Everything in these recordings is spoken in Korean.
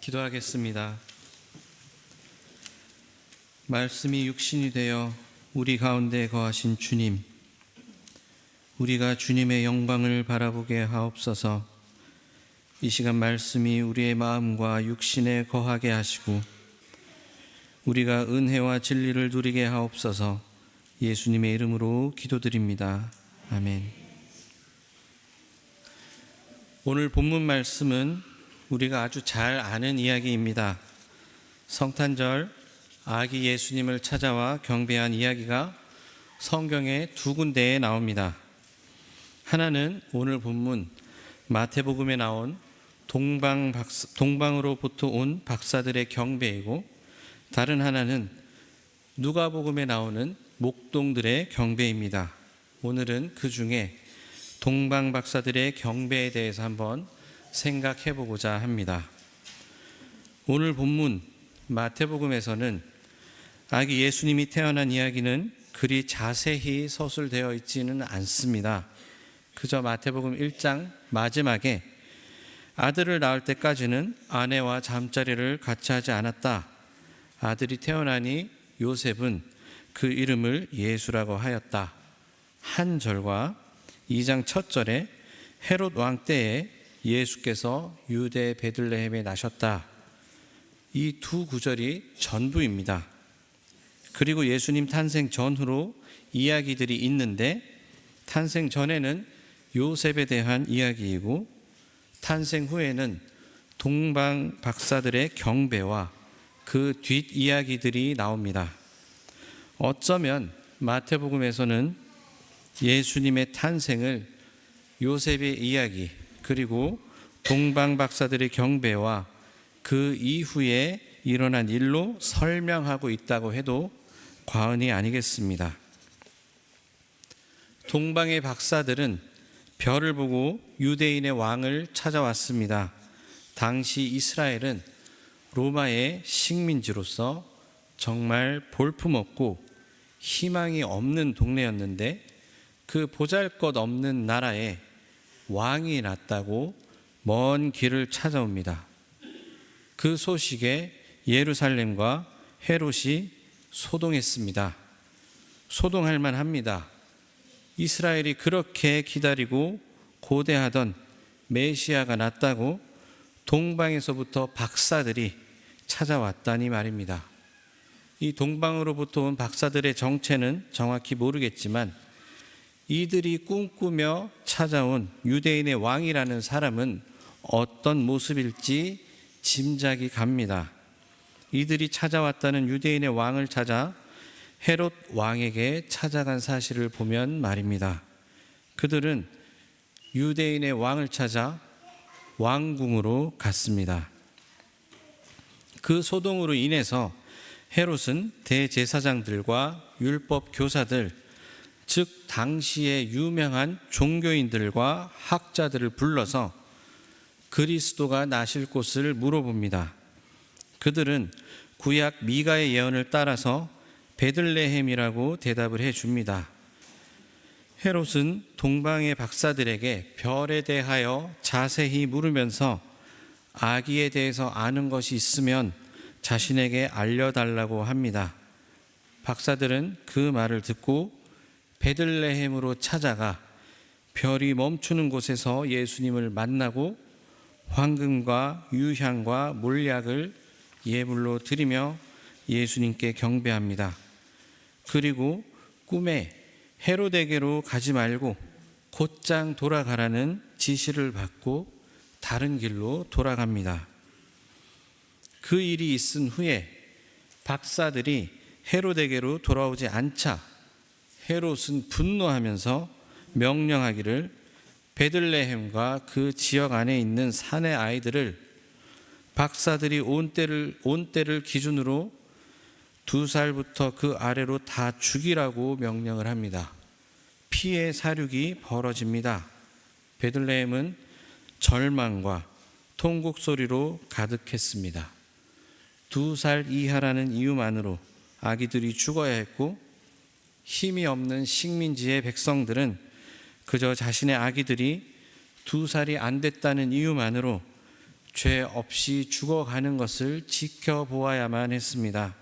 기도하겠습니다. 말씀이 육신이 되어 우리 가운데 거하신 주님, 우리가 주님의 영광을 바라보게 하옵소서. 이 시간 말씀이 우리의 마음과 육신에 거하게 하시고 우리가 은혜와 진리를 누리게 하옵소서. 예수님의 이름으로 기도드립니다. 아멘. 오늘 본문 말씀은 우리가 아주 잘 아는 이야기입니다. 성탄절 아기 예수님을 찾아와 경배한 이야기가 성경에 두 군데에 나옵니다. 하나는 오늘 본문 마태복음에 나온 동방으로부터 온 박사들의 경배이고, 다른 하나는 누가복음에 나오는 목동들의 경배입니다. 오늘은 그 중에 동방 박사들의 경배에 대해서 한번 생각해 보고자 합니다. 오늘 본문 마태복음에서는 아기 예수님이 태어난 이야기는 그리 자세히 서술되어 있지는 않습니다. 그저 마태복음 1장 마지막에 아들을 낳을 때까지는 아내와 잠자리를 같이 하지 않았다. 아들이 태어나니 요셉은 그 이름을 예수라고 하였다. 한 절과 2장 첫 절에 헤롯 왕 때에 예수께서 유대 베들레헴에 나셨다. 이 두 구절이 전부입니다. 그리고 예수님 탄생 전후로 이야기들이 있는데, 탄생 전에는 요셉에 대한 이야기이고 탄생 후에는 동방 박사들의 경배와 그 뒷이야기들이 나옵니다. 어쩌면 마태복음에서는 예수님의 탄생을 요셉의 이야기, 그리고 동방 박사들의 경배와 그 이후에 일어난 일로 설명하고 있다고 해도 과언이 아니겠습니다. 동방의 박사들은 별을 보고 유대인의 왕을 찾아왔습니다. 당시 이스라엘은 로마의 식민지로서 정말 볼품없고 희망이 없는 동네였는데, 그 보잘것없는 나라에 왕이 났다고 먼 길을 찾아옵니다. 그 소식에 예루살렘과 헤롯이 소동했습니다. 소동할 만합니다. 이스라엘이 그렇게 기다리고 고대하던 메시아가 났다고 동방에서부터 박사들이 찾아왔다니 말입니다. 이 동방으로부터 온 박사들의 정체는 정확히 모르겠지만 이들이 꿈꾸며 찾아온 유대인의 왕이라는 사람은 어떤 모습일지 짐작이 갑니다. 이들이 찾아왔다는 유대인의 왕을 찾아 헤롯 왕에게 찾아간 사실을 보면 말입니다. 그들은 유대인의 왕을 찾아 왕궁으로 갔습니다. 그 소동으로 인해서 헤롯은 대제사장들과 율법 교사들, 즉 당시의 유명한 종교인들과 학자들을 불러서 그리스도가 나실 곳을 물어봅니다. 그들은 구약 미가의 예언을 따라서 베들레헴이라고 대답을 해줍니다. 헤롯은 동방의 박사들에게 별에 대하여 자세히 물으면서 아기에 대해서 아는 것이 있으면 자신에게 알려달라고 합니다. 박사들은 그 말을 듣고 베들레헴으로 찾아가 별이 멈추는 곳에서 예수님을 만나고 황금과 유향과 몰약을 예물로 드리며 예수님께 경배합니다. 그리고 꿈에 헤롯에게로 가지 말고 곧장 돌아가라는 지시를 받고 다른 길로 돌아갑니다. 그 일이 있은 후에 박사들이 헤롯에게로 돌아오지 않자 헤롯은 분노하면서 명령하기를 베들레헴과 그 지역 안에 있는 산의 아이들을 박사들이 온 때를 기준으로 2살부터 그 아래로 다 죽이라고 명령을 합니다. 피해 사륙이 벌어집니다. 베들레헴은 절망과 통곡 소리로 가득했습니다. 2살 이하라는 이유만으로 아기들이 죽어야 했고, 힘이 없는 식민지의 백성들은 그저 자신의 아기들이 2살이 안 됐다는 이유만으로 죄 없이 죽어가는 것을 지켜보아야만 했습니다.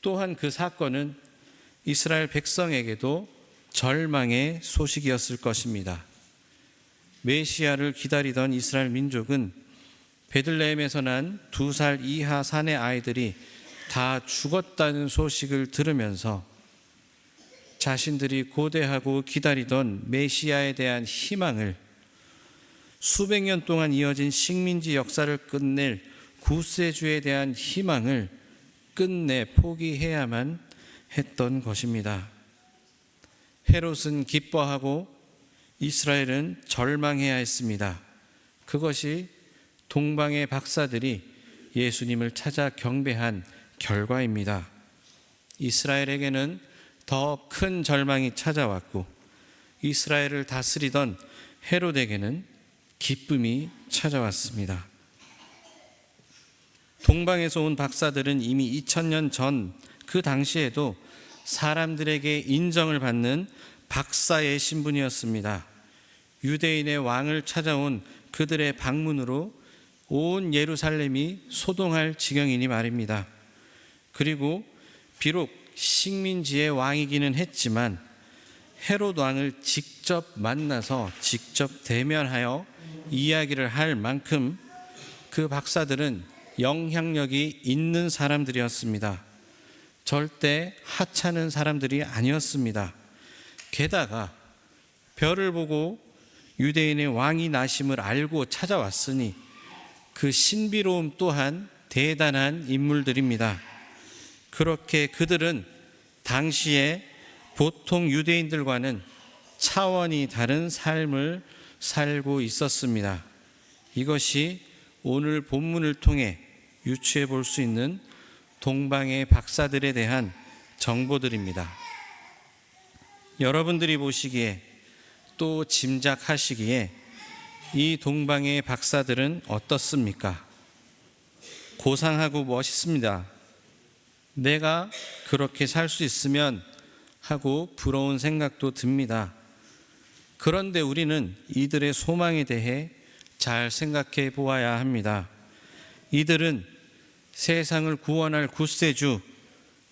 또한 그 사건은 이스라엘 백성에게도 절망의 소식이었을 것입니다. 메시아를 기다리던 이스라엘 민족은 베들레헴에서 난 2살 이하 사내 아이들이 다 죽었다는 소식을 들으면서 자신들이 고대하고 기다리던 메시아에 대한 희망을, 수백 년 동안 이어진 식민지 역사를 끝낼 구세주에 대한 희망을 끝내 포기해야만 했던 것입니다. 헤롯은 기뻐하고 이스라엘은 절망해야 했습니다. 그것이 동방의 박사들이 예수님을 찾아 경배한 결과입니다. 이스라엘에게는 더 큰 절망이 찾아왔고 이스라엘을 다스리던 헤롯에게는 기쁨이 찾아왔습니다. 동방에서 온 박사들은 이미 2000년 전 그 당시에도 사람들에게 인정을 받는 박사의 신분이었습니다. 유대인의 왕을 찾아온 그들의 방문으로 온 예루살렘이 소동할 지경이니 말입니다. 그리고 비록 식민지의 왕이기는 했지만 헤롯 왕을 직접 만나서 직접 대면하여 이야기를 할 만큼 그 박사들은 영향력이 있는 사람들이었습니다. 절대 하찮은 사람들이 아니었습니다. 게다가 별을 보고 유대인의 왕이 나심을 알고 찾아왔으니 그 신비로움 또한 대단한 인물들입니다. 그렇게 그들은 당시에 보통 유대인들과는 차원이 다른 삶을 살고 있었습니다. 이것이 오늘 본문을 통해 유추해 볼 수 있는 동방의 박사들에 대한 정보들입니다. 여러분들이 보시기에 또 짐작하시기에 이 동방의 박사들은 어떻습니까? 고상하고 멋있습니다. 내가 그렇게 살 수 있으면 하고 부러운 생각도 듭니다. 그런데 우리는 이들의 소망에 대해 잘 생각해 보아야 합니다. 이들은 세상을 구원할 구세주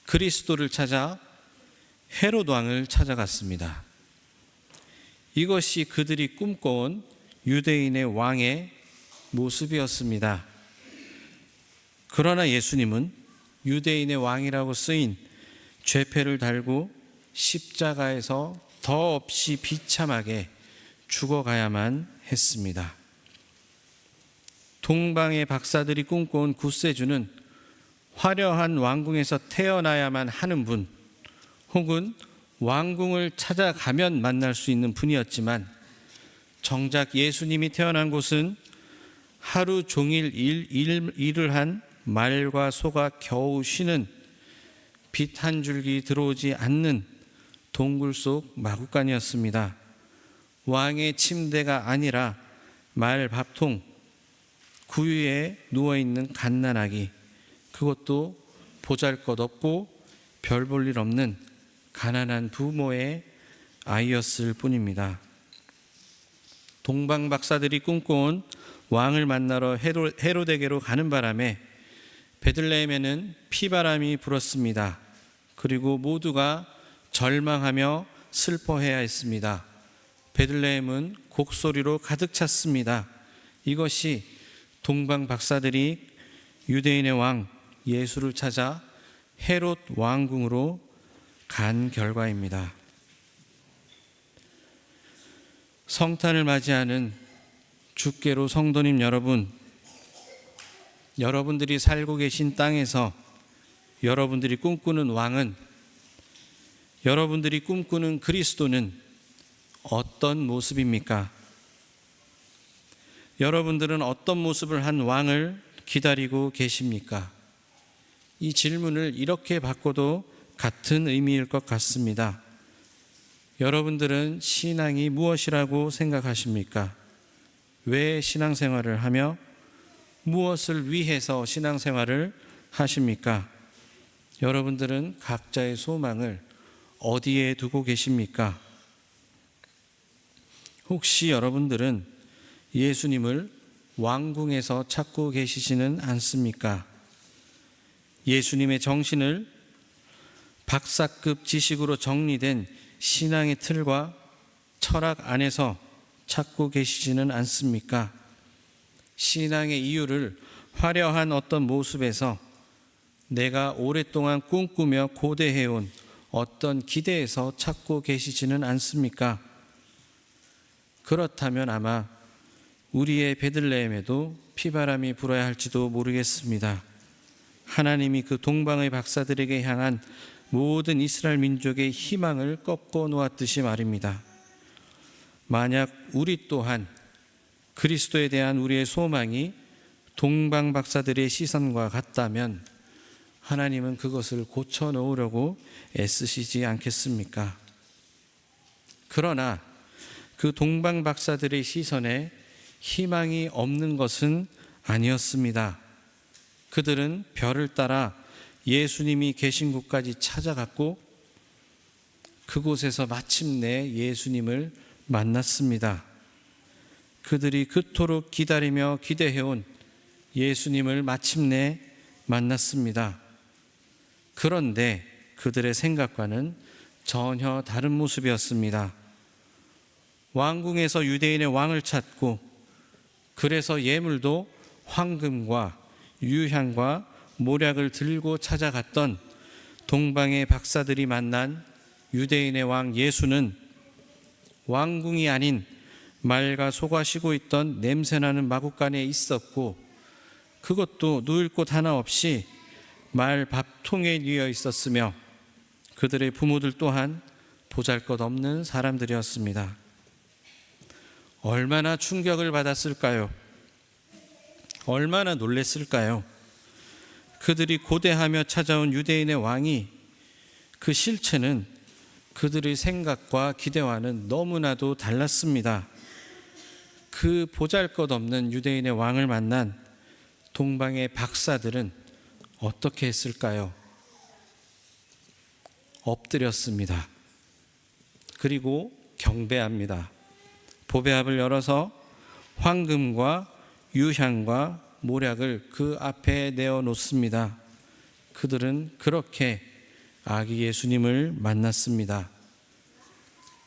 그리스도를 찾아 헤롯 왕을 찾아갔습니다. 이것이 그들이 꿈꿔온 유대인의 왕의 모습이었습니다. 그러나 예수님은 유대인의 왕이라고 쓰인 죄패를 달고 십자가에서 더없이 비참하게 죽어가야만 했습니다. 동방의 박사들이 꿈꿔온 구세주는 화려한 왕궁에서 태어나야만 하는 분, 혹은 왕궁을 찾아가면 만날 수 있는 분이었지만 정작 예수님이 태어난 곳은 하루 종일 일을 한 말과 소가 겨우 쉬는 빛 한 줄기 들어오지 않는 동굴 속 마구간이었습니다. 왕의 침대가 아니라 말 밥통, 구유에 누워있는 갓난아기, 그것도 보잘것없고 별 볼 일 없는 가난한 부모의 아이였을 뿐입니다. 동방 박사들이 꿈꿔온 왕을 만나러 헤롯에게로 가는 바람에 베들레헴에는 피바람이 불었습니다. 그리고 모두가 절망하며 슬퍼해야 했습니다. 베들레헴은 곡소리로 가득 찼습니다. 이것이 동방 박사들이 유대인의 왕 예수를 찾아 헤롯 왕궁으로 간 결과입니다. 성탄을 맞이하는 주께로 성도님 여러분, 여러분들이 살고 계신 땅에서 여러분들이 꿈꾸는 왕은, 여러분들이 꿈꾸는 그리스도는 어떤 모습입니까? 여러분들은 어떤 모습을 한 왕을 기다리고 계십니까? 이 질문을 이렇게 바꿔도 같은 의미일 것 같습니다. 여러분들은 신앙이 무엇이라고 생각하십니까? 왜 신앙생활을 하며 무엇을 위해서 신앙생활을 하십니까? 여러분들은 각자의 소망을 어디에 두고 계십니까? 혹시 여러분들은 예수님을 왕궁에서 찾고 계시지는 않습니까? 예수님의 정신을 박사급 지식으로 정리된 신앙의 틀과 철학 안에서 찾고 계시지는 않습니까? 신앙의 이유를 화려한 어떤 모습에서 내가 오랫동안 꿈꾸며 고대해온 어떤 기대에서 찾고 계시지는 않습니까? 그렇다면 아마 우리의 베들레헴에도 피바람이 불어야 할지도 모르겠습니다. 하나님이 그 동방의 박사들에게 향한 모든 이스라엘 민족의 희망을 꺾어 놓았듯이 말입니다. 만약 우리 또한 그리스도에 대한 우리의 소망이 동방 박사들의 시선과 같다면 하나님은 그것을 고쳐 놓으려고 애쓰시지 않겠습니까? 그러나 그 동방 박사들의 시선에 희망이 없는 것은 아니었습니다. 그들은 별을 따라 예수님이 계신 곳까지 찾아갔고 그곳에서 마침내 예수님을 만났습니다. 그들이 그토록 기다리며 기대해온 예수님을 마침내 만났습니다. 그런데 그들의 생각과는 전혀 다른 모습이었습니다. 왕궁에서 유대인의 왕을 찾고 그래서 예물도 황금과 유향과 모략을 들고 찾아갔던 동방의 박사들이 만난 유대인의 왕 예수는 왕궁이 아닌 말과 소가 쉬고 있던 냄새나는 마구간에 있었고 그것도 누울 곳 하나 없이 말 밥통에 뉘어 있었으며 그들의 부모들 또한 보잘것없는 사람들이었습니다. 얼마나 충격을 받았을까요? 얼마나 놀랬을까요? 그들이 고대하며 찾아온 유대인의 왕이 그 실체는 그들의 생각과 기대와는 너무나도 달랐습니다. 그 보잘것없는 유대인의 왕을 만난 동방의 박사들은 어떻게 했을까요? 엎드렸습니다. 그리고 경배합니다. 보배압을 열어서 황금과 유향과 모략을 그 앞에 내어놓습니다. 그들은 그렇게 아기 예수님을 만났습니다.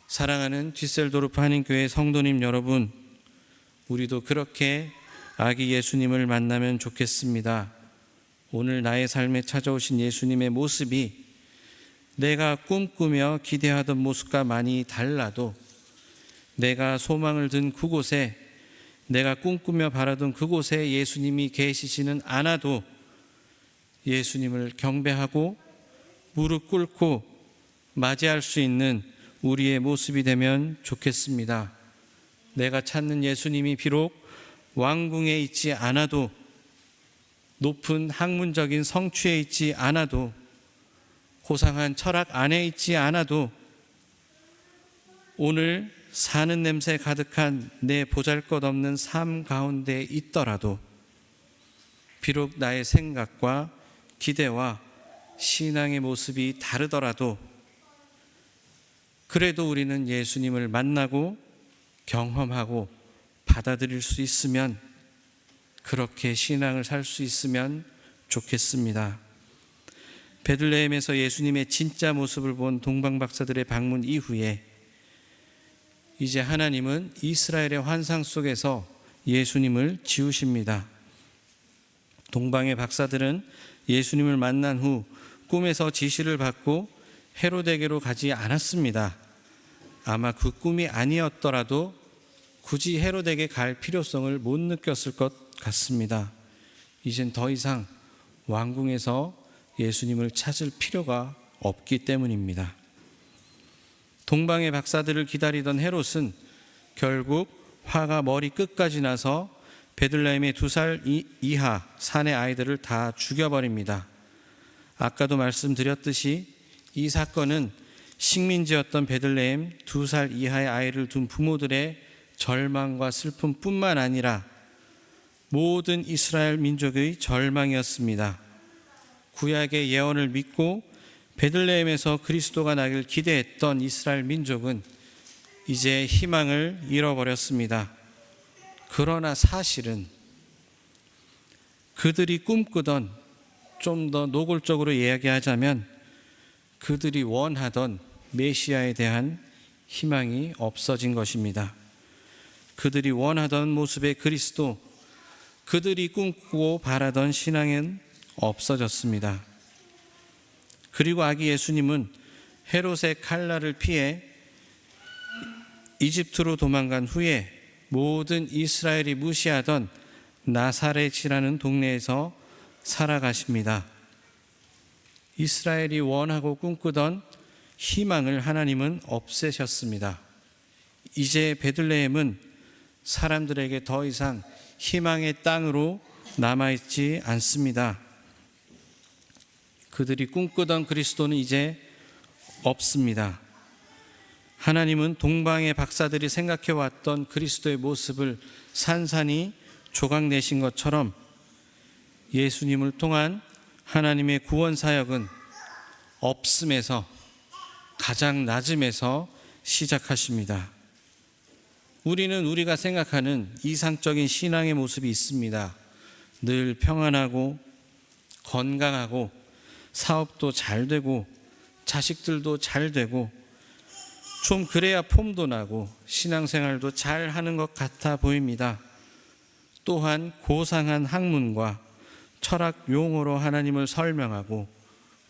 사랑하는 뒤셀도르프 한인교회 성도님 여러분, 우리도 그렇게 아기 예수님을 만나면 좋겠습니다. 오늘 나의 삶에 찾아오신 예수님의 모습이 내가 꿈꾸며 기대하던 모습과 많이 달라도 내가 소망을 든 그곳에 내가 꿈꾸며 바라던 그곳에 예수님이 계시지는 않아도 예수님을 경배하고 무릎 꿇고 맞이할 수 있는 우리의 모습이 되면 좋겠습니다. 내가 찾는 예수님이 비록 왕궁에 있지 않아도 높은 학문적인 성취에 있지 않아도 고상한 철학 안에 있지 않아도 오늘 사는 냄새 가득한 내 보잘것없는 삶 가운데 있더라도 비록 나의 생각과 기대와 신앙의 모습이 다르더라도 그래도 우리는 예수님을 만나고 경험하고 받아들일 수 있으면 그렇게 신앙을 살 수 있으면 좋겠습니다. 베들레헴에서 예수님의 진짜 모습을 본 동방박사들의 방문 이후에 이제 하나님은 이스라엘의 환상 속에서 예수님을 지우십니다. 동방의 박사들은 예수님을 만난 후 꿈에서 지시를 받고 헤로데게로 가지 않았습니다. 아마 그 꿈이 아니었더라도 굳이 헤로데게 갈 필요성을 못 느꼈을 것 같습니다. 이젠 더 이상 왕궁에서 예수님을 찾을 필요가 없기 때문입니다. 동방의 박사들을 기다리던 헤롯은 결국 화가 머리 끝까지 나서 베들레헴의 2살 이하 산의 아이들을 다 죽여버립니다. 아까도 말씀드렸듯이 이 사건은 식민지였던 베들레헴 2살 이하의 아이를 둔 부모들의 절망과 슬픔뿐만 아니라 모든 이스라엘 민족의 절망이었습니다. 구약의 예언을 믿고 베들레헴에서 그리스도가 나길 기대했던 이스라엘 민족은 이제 희망을 잃어버렸습니다. 그러나 사실은 그들이 꿈꾸던, 좀 더 노골적으로 이야기하자면 그들이 원하던 메시아에 대한 희망이 없어진 것입니다. 그들이 원하던 모습의 그리스도, 그들이 꿈꾸고 바라던 신앙은 없어졌습니다. 그리고 아기 예수님은 헤롯의 칼날을 피해 이집트로 도망간 후에 모든 이스라엘이 무시하던 나사렛이라는 동네에서 살아가십니다. 이스라엘이 원하고 꿈꾸던 희망을 하나님은 없애셨습니다. 이제 베들레헴은 사람들에게 더 이상 희망의 땅으로 남아있지 않습니다. 그들이 꿈꾸던 그리스도는 이제 없습니다. 하나님은 동방의 박사들이 생각해왔던 그리스도의 모습을 산산이 조각내신 것처럼 예수님을 통한 하나님의 구원 사역은 없음에서, 가장 낮음에서 시작하십니다. 우리는 우리가 생각하는 이상적인 신앙의 모습이 있습니다. 늘 평안하고 건강하고 사업도 잘 되고 자식들도 잘 되고 좀 그래야 폼도 나고 신앙생활도 잘 하는 것 같아 보입니다. 또한 고상한 학문과 철학 용어로 하나님을 설명하고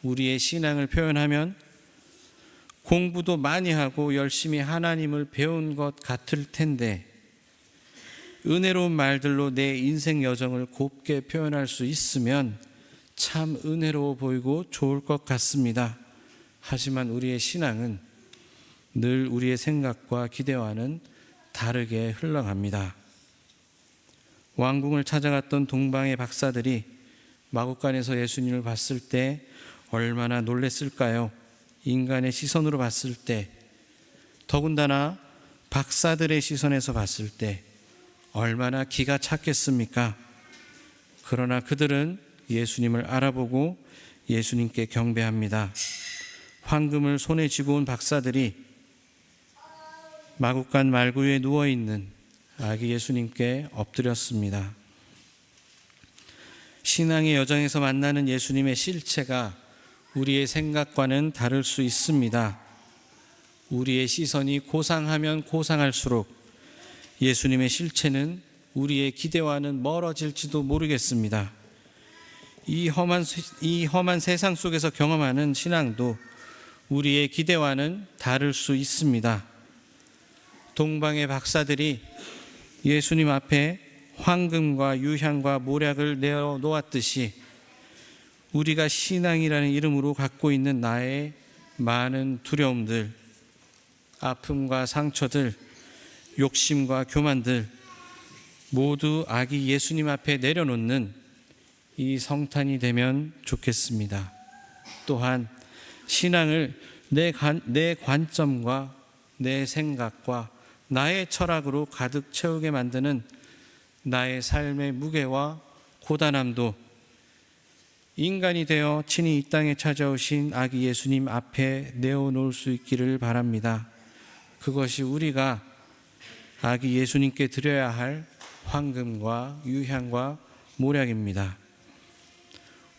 우리의 신앙을 표현하면 공부도 많이 하고 열심히 하나님을 배운 것 같을 텐데, 은혜로운 말들로 내 인생 여정을 곱게 표현할 수 있으면 참 은혜로워 보이고 좋을 것 같습니다. 하지만 우리의 신앙은 늘 우리의 생각과 기대와는 다르게 흘러갑니다. 왕궁을 찾아갔던 동방의 박사들이 마구간에서 예수님을 봤을 때 얼마나 놀랬을까요? 인간의 시선으로 봤을 때, 더군다나 박사들의 시선에서 봤을 때 얼마나 기가 찼겠습니까? 그러나 그들은 예수님을 알아보고 예수님께 경배합니다. 황금을 손에 쥐고 온 박사들이 마구간 말구유에 누워있는 아기 예수님께 엎드렸습니다. 신앙의 여정에서 만나는 예수님의 실체가 우리의 생각과는 다를 수 있습니다. 우리의 시선이 고상하면 고상할수록 예수님의 실체는 우리의 기대와는 멀어질지도 모르겠습니다. 이 험한 세상 속에서 경험하는 신앙도 우리의 기대와는 다를 수 있습니다. 동방의 박사들이 예수님 앞에 황금과 유향과 모략을 내어놓았듯이 우리가 신앙이라는 이름으로 갖고 있는 나의 많은 두려움들, 아픔과 상처들, 욕심과 교만들 모두 아기 예수님 앞에 내려놓는 이 성탄이 되면 좋겠습니다. 또한 신앙을 내 관점과 내 생각과 나의 철학으로 가득 채우게 만드는 나의 삶의 무게와 고단함도 인간이 되어 친히 이 땅에 찾아오신 아기 예수님 앞에 내어놓을 수 있기를 바랍니다. 그것이 우리가 아기 예수님께 드려야 할 황금과 유향과 모략입니다.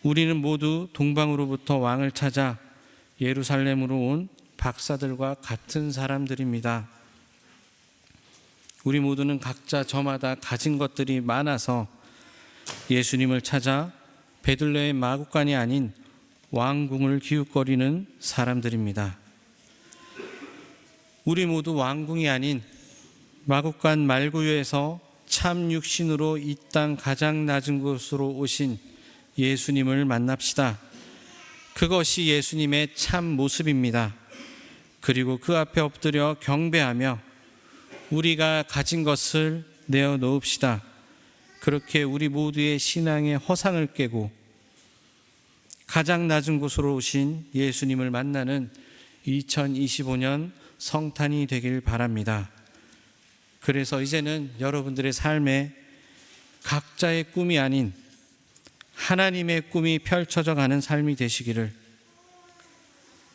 우리는 모두 동방으로부터 왕을 찾아 예루살렘으로 온 박사들과 같은 사람들입니다. 우리 모두는 각자 저마다 가진 것들이 많아서 예수님을 찾아 베들레헴 마구간이 아닌 왕궁을 기웃거리는 사람들입니다. 우리 모두 왕궁이 아닌 마구간 말구유에서 참 육신으로 이 땅 가장 낮은 곳으로 오신 예수님을 만납시다. 그것이 예수님의 참 모습입니다. 그리고 그 앞에 엎드려 경배하며 우리가 가진 것을 내어놓읍시다. 그렇게 우리 모두의 신앙의 허상을 깨고 가장 낮은 곳으로 오신 예수님을 만나는 2025년 성탄이 되길 바랍니다. 그래서 이제는 여러분들의 삶에 각자의 꿈이 아닌 하나님의 꿈이 펼쳐져 가는 삶이 되시기를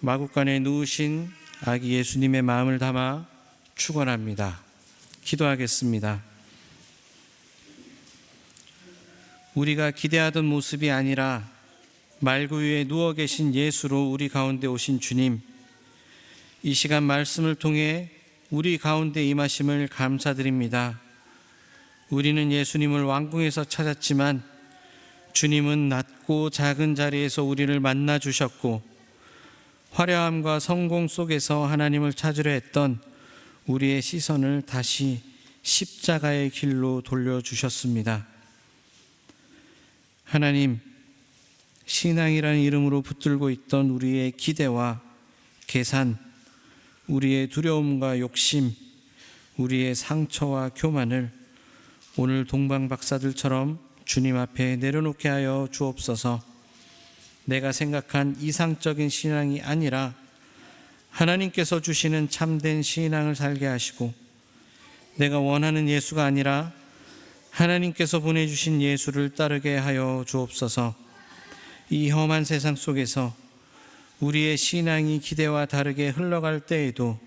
마구간에 누우신 아기 예수님의 마음을 담아 축원합니다. 기도하겠습니다. 우리가 기대하던 모습이 아니라 말구 위에 누워 계신 예수로 우리 가운데 오신 주님, 이 시간 말씀을 통해 우리 가운데 임하심을 감사드립니다. 우리는 예수님을 왕궁에서 찾았지만 주님은 낮고 작은 자리에서 우리를 만나 주셨고, 화려함과 성공 속에서 하나님을 찾으려 했던 우리의 시선을 다시 십자가의 길로 돌려주셨습니다. 하나님, 신앙이라는 이름으로 붙들고 있던 우리의 기대와 계산, 우리의 두려움과 욕심, 우리의 상처와 교만을 오늘 동방 박사들처럼 주님 앞에 내려놓게 하여 주옵소서. 내가 생각한 이상적인 신앙이 아니라 하나님께서 주시는 참된 신앙을 살게 하시고, 내가 원하는 예수가 아니라 하나님께서 보내주신 예수를 따르게 하여 주옵소서. 이 험한 세상 속에서 우리의 신앙이 기대와 다르게 흘러갈 때에도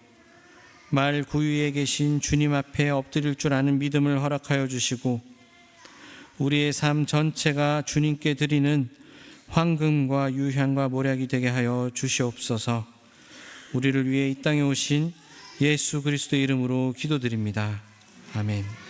말 구유에 계신 주님 앞에 엎드릴 줄 아는 믿음을 허락하여 주시고, 우리의 삶 전체가 주님께 드리는 황금과 유향과 몰약이 되게 하여 주시옵소서. 우리를 위해 이 땅에 오신 예수 그리스도의 이름으로 기도드립니다. 아멘.